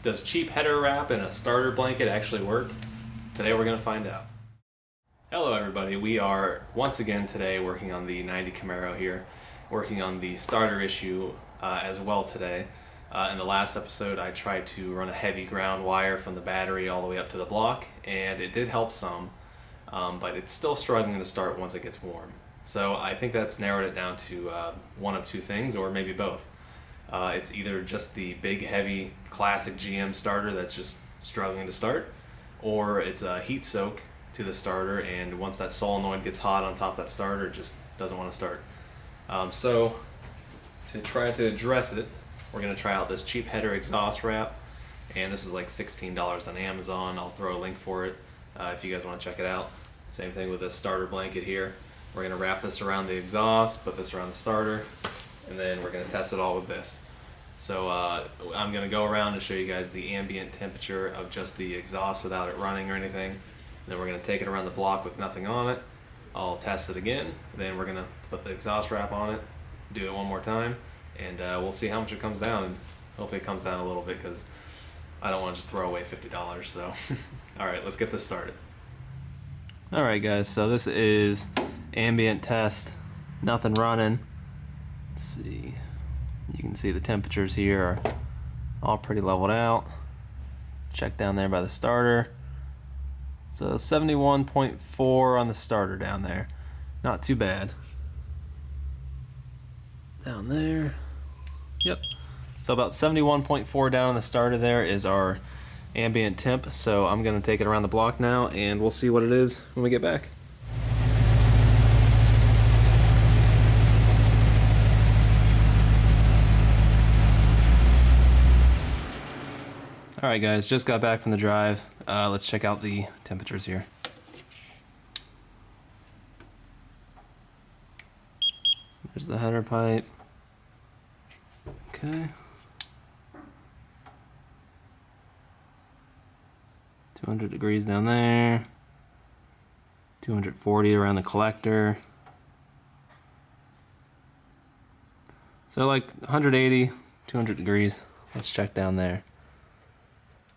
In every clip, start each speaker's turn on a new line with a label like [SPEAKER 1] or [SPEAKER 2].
[SPEAKER 1] Does cheap header wrap and a starter blanket actually work? Today we're going to find out. Hello everybody, we are once again today working on the 90 Camaro here, working on the starter issue as well today. In the last episode I tried to run a heavy ground wire from the battery all the way up to the block, and it did help some, but it's still struggling to start once it gets warm. So I think that's narrowed it down to one of two things, or maybe both. It's either just the big heavy classic GM starter that's just struggling to start, or it's a heat soak to the starter, and once that solenoid gets hot on top of that starter, it just doesn't want to start. So to try to address it, we're going to try out this cheap header exhaust wrap, and this is like $16 on Amazon. I'll throw a link for it if you guys want to check it out. Same thing with this starter blanket here. We're going to wrap this around the exhaust, put this around the starter, and then we're going to test it all with this. So I'm going to go around and show you guys the ambient temperature of just the exhaust without it running or anything. Then we're going to take it around the block with nothing on it. I'll test it again. Then we're going to put the exhaust wrap on it, do it one more time, and we'll see how much it comes down. And hopefully it comes down a little bit, because I don't want to just throw away $50. So alright, let's get this started. Alright guys, so this is ambient test, nothing running. Let's see, you can see the temperatures here are all pretty leveled out. Check down there by the starter. So 71.4 on the starter down there, not too bad. Down there, yep, so about 71.4 down on the starter there is our ambient temp. So I'm going to take it around the block now, and we'll see what it is when we get back. Alright guys, just got back from the drive. Let's check out the temperatures here. There's the header pipe. Okay. 200 degrees down there. 240 around the collector. So like 180, 200 degrees. Let's check down there.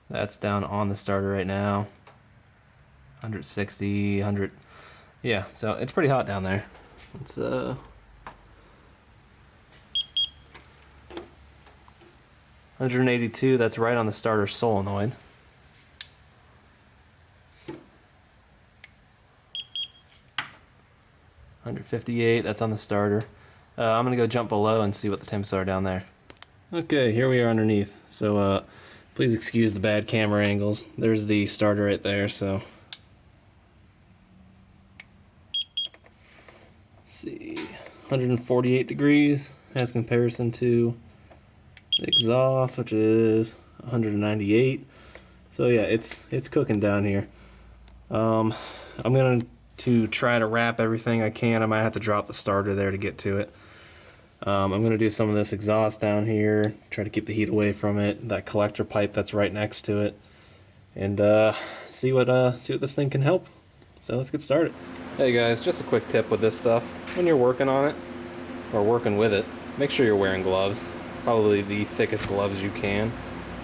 [SPEAKER 1] That's down on the starter right now. 160, 100. Yeah, so it's pretty hot down there. It's 182, that's right on the starter solenoid. $158, that's on the starter. I'm gonna go jump below and see what the temps are down there. Okay, here we are underneath. So please excuse the bad camera angles. There's the starter right there, so. Let's see, 148 degrees as comparison to the exhaust, which is 198. So yeah, it's cooking down here. I'm going to try to wrap everything I can. I might have to drop the starter there to get to it. I'm going to do some of this exhaust down here, try to keep the heat away from it, that collector pipe that's right next to it, and see what this thing can help. So let's get started. Hey guys, just a quick tip with this stuff. When you're working on it, or working with it, make sure you're wearing gloves. Probably the thickest gloves you can,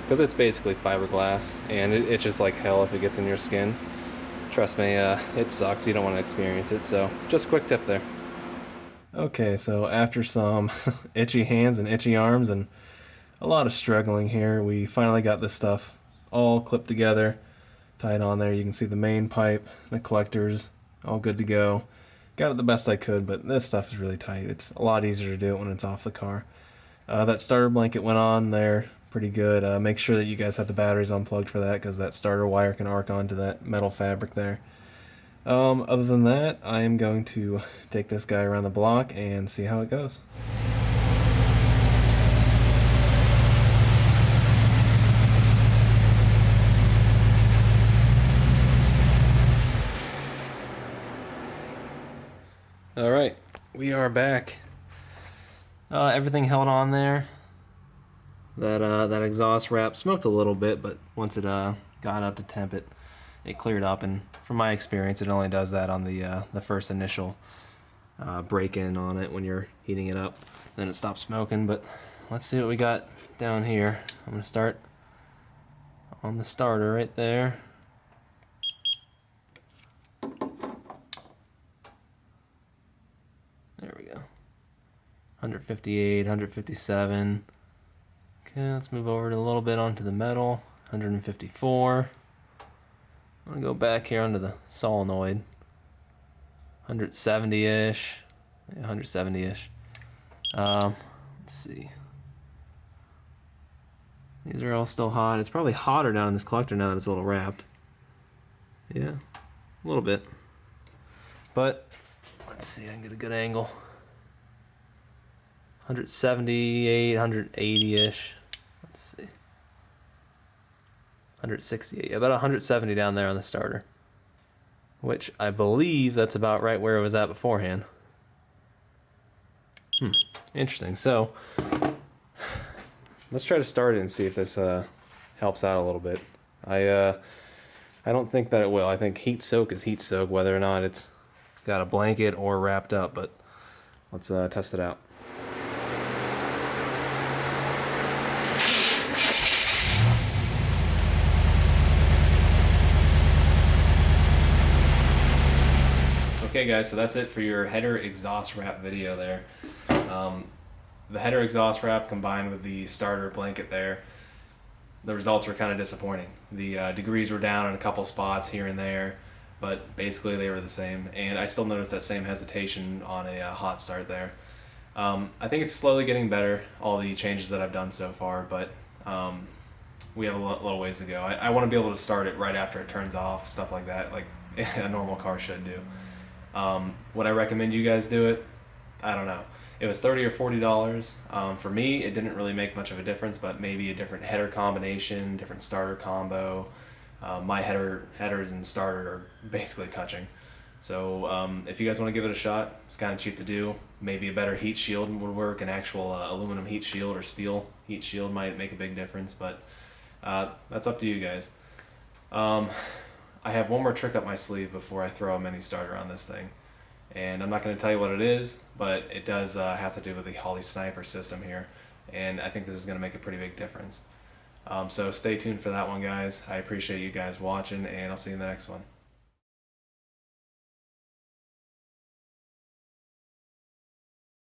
[SPEAKER 1] because it's basically fiberglass, and it's just like hell if it gets in your skin. Trust me, it sucks. You don't want to experience it, so just a quick tip there. Okay, so after some itchy hands and itchy arms and a lot of struggling here, we finally got this stuff all clipped together, tied on there. You can see the main pipe, the collectors, all good to go. Got it the best I could, but this stuff is really tight. It's a lot easier to do it when it's off the car. That starter blanket went on there pretty good. Make sure that you guys have the batteries unplugged for that, because that starter wire can arc onto that metal fabric there. Other than that, I am going to take this guy around the block and see how it goes. Alright, we are back. Everything held on there. That exhaust wrap smoked a little bit, but once it got up to temp, it cleared up, and from my experience, it only does that on the first initial break-in on it when you're heating it up. Then it stops smoking. But let's see what we got down here. I'm gonna start on the starter right there. There we go. 158, 157. Okay, let's move over a little bit onto the metal. 154. I'm gonna go back here onto the solenoid. 170-ish. Yeah, 170-ish. Let's see. These are all still hot. It's probably hotter down in this collector now that it's a little wrapped. Yeah, a little bit. But let's see, I can get a good angle. 178, 180-ish. Let's see. 168, about 170 down there on the starter. Which I believe that's about right where it was at beforehand. Interesting. So let's try to start it and see if this helps out a little bit. I don't think that it will. I think heat soak is heat soak, whether or not it's got a blanket or wrapped up. But let's test it out. Okay guys, so that's it for your header exhaust wrap video there. The header exhaust wrap combined with the starter blanket there, the results were kind of disappointing. The degrees were down in a couple spots here and there, but basically they were the same. And I still noticed that same hesitation on a hot start there. I think it's slowly getting better, all the changes that I've done so far, but we have a little ways to go. I want to be able to start it right after it turns off, stuff like that, like a normal car should do. Would I recommend you guys do it? I don't know. It was $30 or $40. For me, it didn't really make much of a difference, but maybe a different header combination, different starter combo. My headers and starter are basically touching. So if you guys want to give it a shot, it's kind of cheap to do. Maybe a better heat shield would work. An actual aluminum heat shield or steel heat shield might make a big difference, but that's up to you guys. I have one more trick up my sleeve before I throw a mini starter on this thing. And I'm not going to tell you what it is, but it does have to do with the Holley Sniper system here. And I think this is going to make a pretty big difference. So stay tuned for that one, guys. I appreciate you guys watching, and I'll see you in the next one.